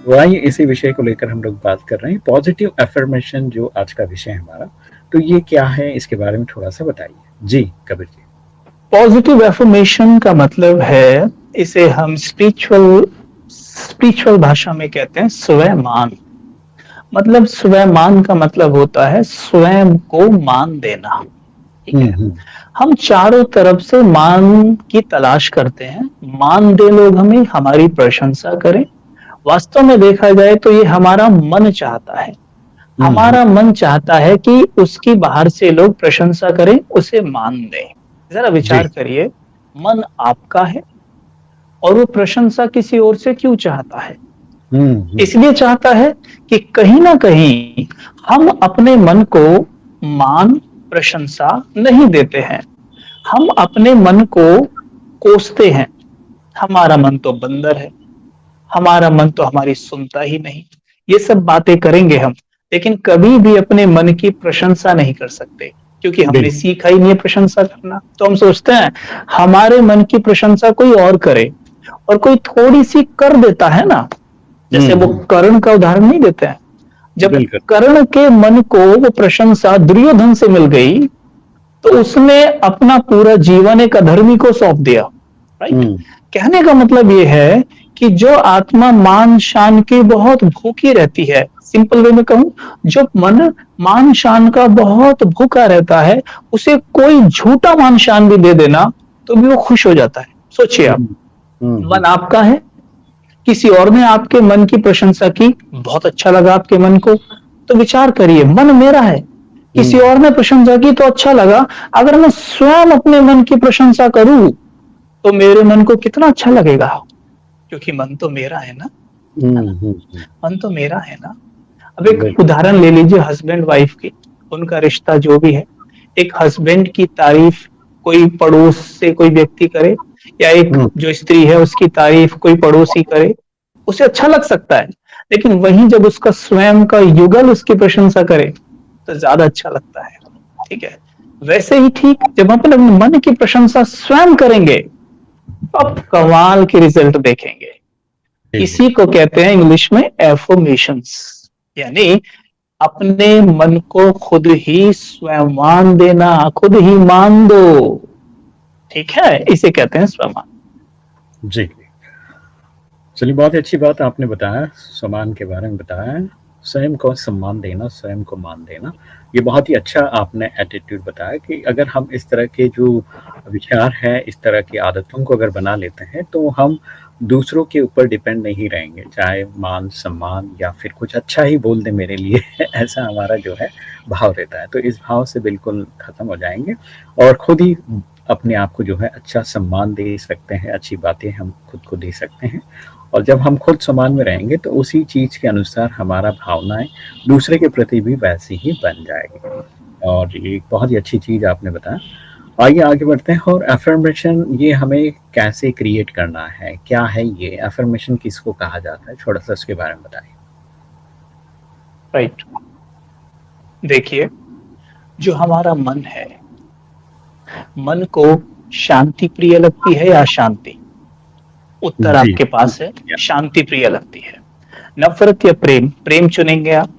वही इसी विषय को लेकर हम लोग बात कर रहे हैं, पॉजिटिव अफर्मेशन जो आज का विषय है हमारा। तो ये क्या है, इसके बारे में थोड़ा सा बताइए जी कबीर जी। पॉजिटिव एफर्मेशन का मतलब है, इसे हम स्पिरिचुअल स्पिरिचुअल भाषा में कहते हैं स्वयं। मतलब स्वयं का मतलब होता है स्वयं को मान देना। ठीक है। हम्म। हम चारों तरफ से मान की तलाश करते हैं। मान दे लोग हमें, हमारी प्रशंसा करें। वास्तव में देखा जाए तो ये हमारा मन चाहता है। हम्म। हमारा मन चाहता है कि उसकी बाहर से लोग प्रशंसा करें, उसे मान दें। जरा जी। विचार करिए, मन आपका है और वो प्रशंसा किसी और से क्यों चाहता है? हम्म। इसलिए चाहता है कि कहीं ना कहीं हम अपने मन को मान प्रशंसा नहीं देते हैं। हम अपने मन को कोसते हैं। हमारा मन तो बंदर है, हमारा मन तो हमारी सुनता ही नहीं। ये सब बातें करेंगे हम, लेकिन कभी भी अपने मन की प्रशंसा नहीं कर सकते, क्योंकि हमने बिल्कुल। सीखा ही नहीं है प्रशंसा करना। तो हम सोचते हैं हमारे मन की प्रशंसा कोई और करे, और कोई थोड़ी सी कर देता है ना। जैसे वो हम्म। कर्ण का उदाहरण नहीं देते हैं, जब बिल्कुल। कर्ण के मन को वो प्रशंसा दुर्योधन से मिल गई, तो उसने अपना पूरा जीवन एक अधर्मी को सौंप दिया। राइट। हम्म। कहने का मतलब ये है कि जो आत्मा मान शान की बहुत भूखी रहती है, सिंपल वे में कहूं, जो मन मान शान का बहुत भूखा रहता है, उसे कोई झूठा मान शान भी दे देना तो भी वो खुश हो जाता है। सोचिए आप, हम्म। मन आपका है, किसी और ने आपके मन की प्रशंसा की, बहुत अच्छा लगा आपके मन को, तो विचार करिए मन मेरा है, किसी हम्म। और ने प्रशंसा की तो अच्छा लगा। अगर मैं स्वयं अपने मन की प्रशंसा करूं तो मेरे मन को कितना अच्छा लगेगा, क्योंकि मन तो मेरा है ना। है ना? हम्म। मन तो मेरा है ना। अब एक बिल्कुल। उदाहरण ले लीजिए हस्बैंड वाइफ की, उनका रिश्ता जो भी है। एक हस्बैंड की तारीफ कोई पड़ोस से कोई व्यक्ति करे, या एक हम्म। जो स्त्री है उसकी तारीफ कोई पड़ोसी करे, उसे अच्छा लग सकता है। लेकिन वहीं जब उसका स्वयं का युगल उसकी प्रशंसा करे तो ज्यादा अच्छा लगता है। ठीक है। वैसे ही ठीक, जब हम अपने मन की प्रशंसा स्वयं करेंगे तो आप कमाल के रिजल्ट देखेंगे। जी। इसी को कहते हैं इंग्लिश में एफर्मेशंस, यानी अपने मन को खुद ही स्वयं देना, खुद ही मान दो। ठीक है, इसे कहते हैं स्वयं। जी। चलिए, बहुत ही अच्छी बात आपने बताया, सम्मान के बारे में बताया। स्वयं को सम्मान देना, स्वयं को मान देना, ये बहुत ही अच्छा आपने एटीट्यूड बताया कि अगर हम इस तरह के जो विचार है, इस तरह की आदतों को अगर बना लेते हैं तो हम दूसरों के ऊपर डिपेंड नहीं रहेंगे, चाहे मान सम्मान या फिर कुछ अच्छा ही बोल दे मेरे लिए ऐसा हमारा जो है भाव रहता है। तो इस भाव से बिल्कुल खत्म हो जाएंगे और खुद ही अपने आप को जो है अच्छा सम्मान दे सकते हैं, अच्छी बातें हम खुद को दे सकते हैं। और जब हम खुद सम्मान में रहेंगे तो उसी चीज़ के अनुसार हमारा भावनाएं दूसरे के प्रति भी वैसी ही बन जाएगी। और ये एक बहुत ही अच्छी चीज़ आपने बताया। आइए आगे बढ़ते हैं। और अफर्मेशन ये हमें कैसे क्रिएट करना है, क्या है ये अफर्मेशन, किसको कहा जाता है, थोड़ा सा उसके बारे में बताइए। राइट। देखिए, जो हमारा मन है, मन को शांति प्रिय लगती है या अशांति? उत्तर जी। आपके पास है, शांति प्रिय लगती है। नफरत या प्रेम? प्रेम चुनेंगे आप।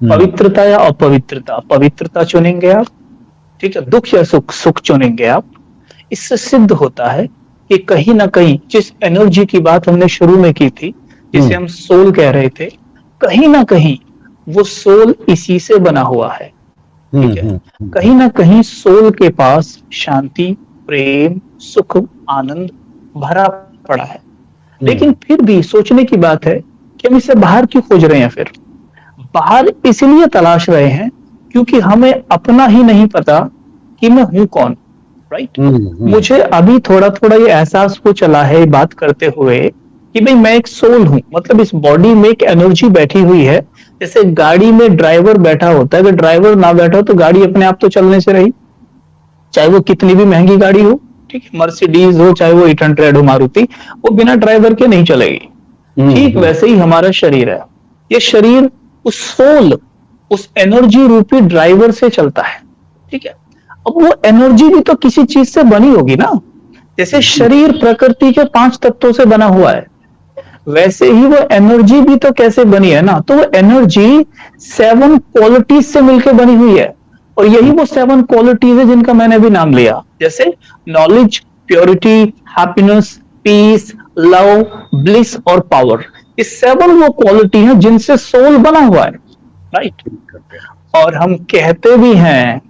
हम्म। पवित्रता या अपवित्रता? पवित्रता चुनेंगे आप। ठीक है। दुख या सुख? सुख चुनेंगे आप। इससे सिद्ध होता है कि कहीं ना कहीं जिस एनर्जी की बात हमने शुरू में की थी, जिसे हम सोल कह रहे थे, कहीं ना कहीं वो सोल इसी से बना हुआ है। ठीक है। कहीं ना कहीं सोल के पास शांति, प्रेम, सुख, आनंद भरा पड़ा है। लेकिन फिर भी सोचने की बात है कि हम इसे बाहर क्यों खोज रहे हैं? फिर बाहर इसलिए तलाश रहे हैं क्योंकि हमें अपना ही नहीं पता कि मैं हूं कौन। राइट। मुझे अभी थोड़ा थोड़ा ये एहसास हो चला है बात करते हुए कि भाई मैं एक सोल हूं, मतलब इस बॉडी में एक एनर्जी बैठी हुई है। जैसे गाड़ी में ड्राइवर बैठा होता है, अगर ड्राइवर ना बैठा हो तो गाड़ी अपने आप तो चलने से रही, चाहे वो कितनी भी महंगी गाड़ी हो। ठीक है। मर्सिडीज हो, चाहे वो 800 हो मारुति, वो बिना ड्राइवर के नहीं चलेगी। ठीक वैसे ही हमारा शरीर है। ये शरीर उस सोल, उस एनर्जी रूपी ड्राइवर से चलता है। ठीक है। अब वो एनर्जी भी तो किसी चीज से बनी होगी ना। जैसे शरीर प्रकृति के 5 तत्वों से बना हुआ है, वैसे ही वो एनर्जी भी तो कैसे बनी है ना, तो वो एनर्जी 7 क्वालिटीज से मिलकर बनी हुई है, और यही वो 7 क्वालिटीज है जिनका मैंने अभी नाम लिया, जैसे knowledge, purity, happiness, peace, love, bliss और पावर। ये 7 वो क्वालिटी है जिनसे सोल बना हुआ है, राइट। और हम कहते भी हैं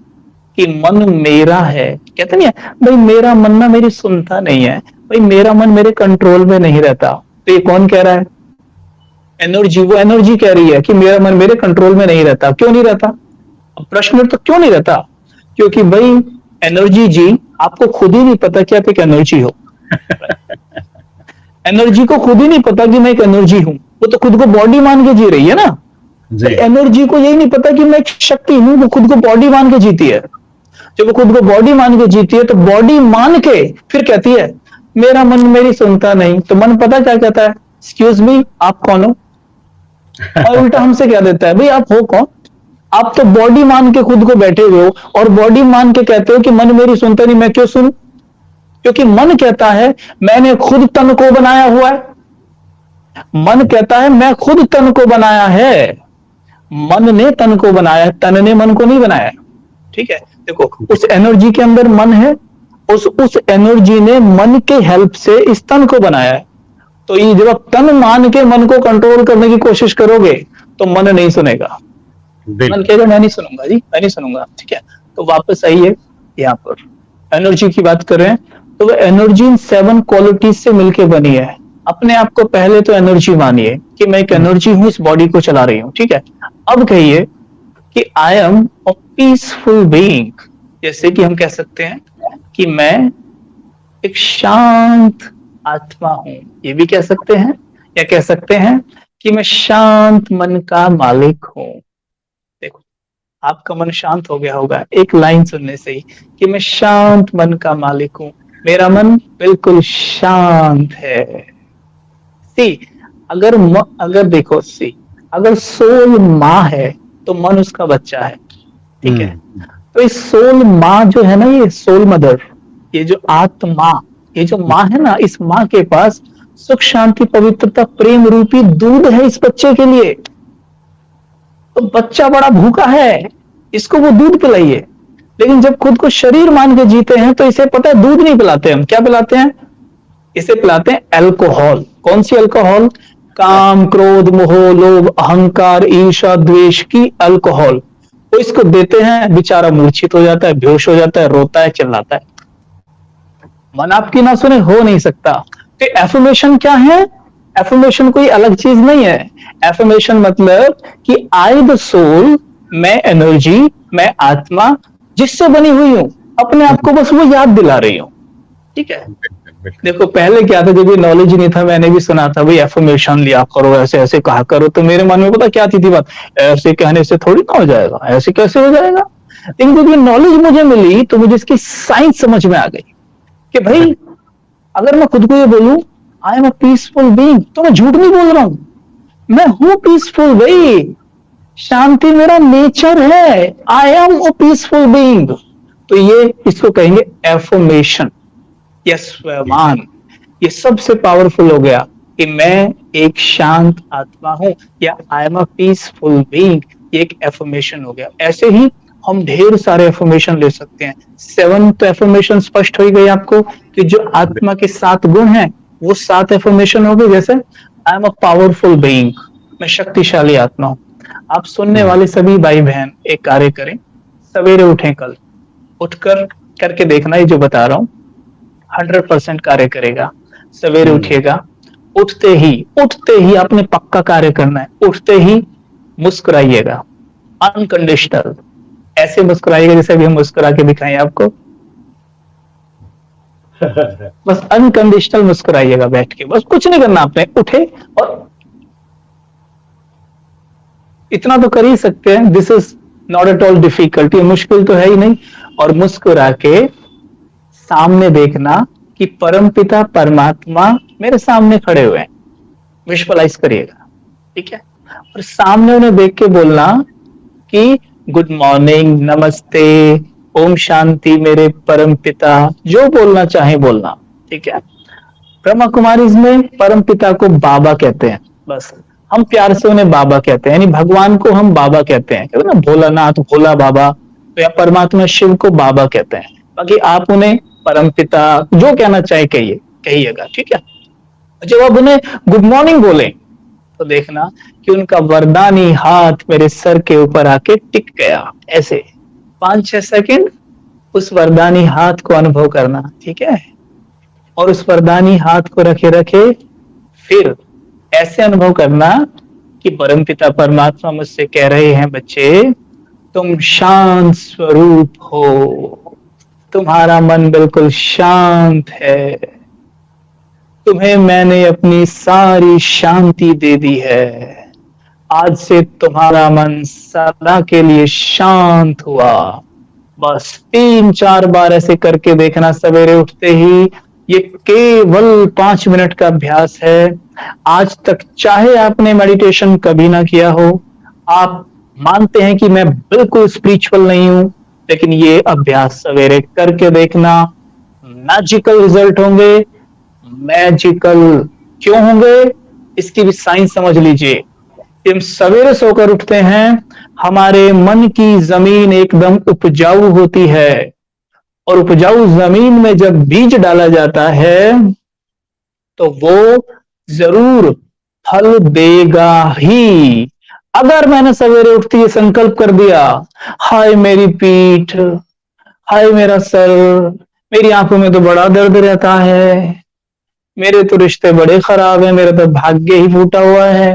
कि मन मेरा है, कहते नहीं है भाई मेरा मन ना मेरी सुनता नहीं है, भाई मेरा मन मेरे कंट्रोल में नहीं रहता। तो ये कौन कह रहा है? एनर्जी। वो एनर्जी कह रही है कि मेरा मन मेरे कंट्रोल में नहीं रहता। क्यों नहीं रहता? अब प्रश्न तो क्यों नहीं रहता? क्योंकि भाई एनर्जी जी, आपको खुद ही नहीं पता कि आप एक एनर्जी हो। एनर्जी को खुद ही नहीं पता कि मैं एक एनर्जी हूं, वो तो खुद को बॉडी मान के जी रही है ना। एनर्जी को यही नहीं पता कि मैं एक शक्ति हूं, वो खुद को बॉडी मान के जीती है। जब वो खुद को बॉडी मान के जीती है तो बॉडी मान के फिर कहती है मेरा मन मेरी सुनता नहीं। तो मन पता क्या कहता है? एक्सक्यूज मी, आप कौन हो? और उल्टा हमसे क्या देता है, भाई आप हो कौन? आप तो बॉडी मान के खुद को बैठे हुए हो और बॉडी मान के कहते हो कि मन मेरी सुनता नहीं, मैं क्यों सुनूं? क्योंकि मन कहता है मैंने खुद तन को बनाया हुआ है। मन कहता है मैं खुद तन को बनाया है, मन ने तन को बनाया, तन ने मन को नहीं बनाया। ठीक है, देखो उस एनर्जी के अंदर मन है, उस एनर्जी ने मन के हेल्प से इस तन को बनाया है। तो ये जब आप तन मान के मन को कंट्रोल करने की कोशिश करोगे तो मन नहीं सुनेगा। मन कहेगा मैं नहीं सुनूंगा जी, मैं नहीं सुनूंगा। ठीक है, तो वापस आइए यहाँ पर एनर्जी की बात कर रहे हैं। तो वो एनर्जी इन 7 क्वालिटीज से मिलके बनी है। अपने आप को पहले तो एनर्जी मानिए कि मैं एक एनर्जी हूं, इस बॉडी को चला रही हूं। ठीक है, अब कहिए कि I am a peaceful being. जैसे कि हम कह सकते हैं कि मैं एक शांत आत्मा हूं, ये भी कह सकते हैं। या कह सकते हैं कि मैं शांत मन का मालिक हूं। देखो आपका मन शांत हो गया होगा एक लाइन सुनने से ही कि मैं शांत मन का मालिक हूं, मेरा मन बिल्कुल शांत है। सी अगर देखो सी, अगर सोल माँ है तो मन उसका बच्चा है। ठीक है, तो इस सोल माँ जो है ना, ये सोल मदर, ये जो आत्मा, ये जो माँ है ना, इस माँ के पास सुख, शांति, पवित्रता, प्रेम रूपी दूध है इस बच्चे के लिए। तो बच्चा बड़ा भूखा है, इसको वो दूध पिलाइए। लेकिन जब खुद को शरीर मान के जीते हैं तो इसे पता है दूध नहीं पिलाते, हम क्या पिलाते हैं? इसे पिलाते हैं अल्कोहल। कौन सी अल्कोहल? काम, क्रोध, मोह, लोभ, अहंकार, ईर्ष्या, द्वेष की अल्कोहल। तो इसको देते हैं, बेचारा मूर्छित हो जाता है, बेहोश हो जाता है, रोता है, चिल्लाता है। मन आपकी ना सुने, हो नहीं सकता। तो एफर्मेशन क्या है? एफर्मेशन कोई अलग चीज नहीं है। एफर्मेशन मतलब कि आई द सोल, मैं एनर्जी, मैं आत्मा जिससे बनी हुई हूं, अपने आप को बस वो याद दिला रही हूं। ठीक है, देखो पहले क्या था, जब ये नॉलेज नहीं था, मैंने भी सुना था भाई एफर्मेशन लिया करो, ऐसे ऐसे कहा करो। तो मेरे मन में पता क्या आती थी बात, ऐसे कहने से थोड़ी ना हो जाएगा, ऐसे कैसे हो जाएगा। लेकिन जब ये नॉलेज मुझे मिली तो मुझे इसकी साइंस समझ में आ गई कि भाई अगर मैं खुद को ये बोलूं I am a peaceful being, तो मैं झूठ नहीं बोल रहा हूं, मैं हूं पीसफुल। भाई शांति मेरा नेचर है, I am a peaceful being. तो ये इसको कहेंगे एफर्मेशन या स्वयं। ये सबसे पावरफुल हो गया कि मैं एक शांत आत्मा हूं या I am a peaceful being, ये एक एफर्मेशन हो गया। ऐसे ही हम ढेर सारे एफर्मेशन ले सकते हैं। 7 तो एफर्मेशन स्पष्ट हो गई आपको कि जो आत्मा के 7 गुण हैं वो 7 एफर्मेशन हो गए। जैसे I am a powerful being, मैं शक्तिशाली आत्मा हूं। आप सुनने वाले सभी भाई बहन एक कार्य करें, सवेरे उठें, कल उठकर करके देखना, ये जो बता रहा हूं 100% कार्य करेगा। सवेरे उठिएगा, उठते ही आपने पक्का कार्य करना है। उठते ही मुस्कुराइएगा, अनकंडीशनल। ऐसे मुस्कुराइएगा जैसे अभी हम मुस्कुरा के दिखाएं आपको। बस अनकंडीशनल मुस्कुराइएगा बैठ के, बस कुछ नहीं करना आपने। उठे और इतना तो कर ही सकते हैं, this is not at all difficult, ये मुश्किल तो है ही नहीं। और मुस्कुरा के सामने देखना कि परमपिता परमात्मा मेरे सामने खड़े हुए हैं, विजुअलाइज करिएगा। ठीक है, और सामने उन्हें देख के बोलना कि गुड मॉर्निंग, नमस्ते, ओम शांति मेरे परमपिता, जो बोलना चाहे बोलना। ठीक है, ब्रह्मा कुमारीज में परम पिता को बाबा कहते हैं, बस हम प्यार से उन्हें बाबा कहते हैं, यानी भगवान को हम बाबा कहते हैं, कहते हैं ना भोलानाथ भोला बाबा, तो या परमात्मा शिव को बाबा कहते हैं। बाकी आप उन्हें परम पिता जो कहना चाहे कहिए, कहिएगा, ठीक है। जब आप उन्हें गुड मॉर्निंग बोले तो देखना कि उनका वरदानी हाथ मेरे सर के ऊपर आके टिक गया, ऐसे 5-6 सेकंड उस वरदानी हाथ को अनुभव करना, ठीक है। और उस वरदानी हाथ को रखे रखे फिर ऐसे अनुभव करना कि परमपिता परमात्मा मुझसे कह रहे हैं, बच्चे तुम शांत स्वरूप हो, तुम्हारा मन बिल्कुल शांत है, तुम्हें मैंने अपनी सारी शांति दे दी है, आज से तुम्हारा मन सदा के लिए शांत हुआ। बस 3-4 बार ऐसे करके देखना सवेरे उठते ही। ये केवल 5 मिनट का अभ्यास है। आज तक चाहे आपने मेडिटेशन कभी ना किया हो, आप मानते हैं कि मैं बिल्कुल स्पिरिचुअल नहीं हूं, लेकिन ये अभ्यास सवेरे करके देखना, मैजिकल रिजल्ट होंगे। मैजिकल क्यों होंगे इसकी भी साइंस समझ लीजिए। हम सवेरे सोकर उठते हैं, हमारे मन की जमीन एकदम उपजाऊ होती है, और उपजाऊ जमीन में जब बीज डाला जाता है तो वो जरूर फल देगा ही। अगर मैंने सवेरे उठते ही संकल्प कर दिया, हाय मेरी पीठ, हाय मेरा सर, मेरी आंखों में तो बड़ा दर्द रहता है, मेरे तो रिश्ते बड़े खराब हैं, मेरा तो भाग्य ही फूटा हुआ है,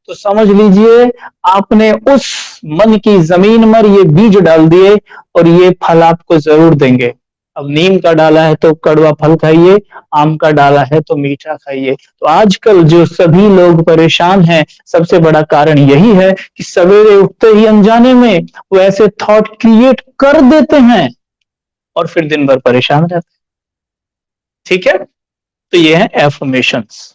तो समझ लीजिए आपने उस मन की जमीन पर ये बीज डाल दिए और ये फल आपको जरूर देंगे। अब नीम का डाला है तो कड़वा फल खाइए, आम का डाला है तो मीठा खाइए। तो आजकल जो सभी लोग परेशान हैं, सबसे बड़ा कारण यही है कि सवेरे उठते ही अनजाने में वो ऐसे थॉट क्रिएट कर देते हैं और फिर दिन भर परेशान रहते हैं, ठीक है। तो ये है एफर्मेशंस।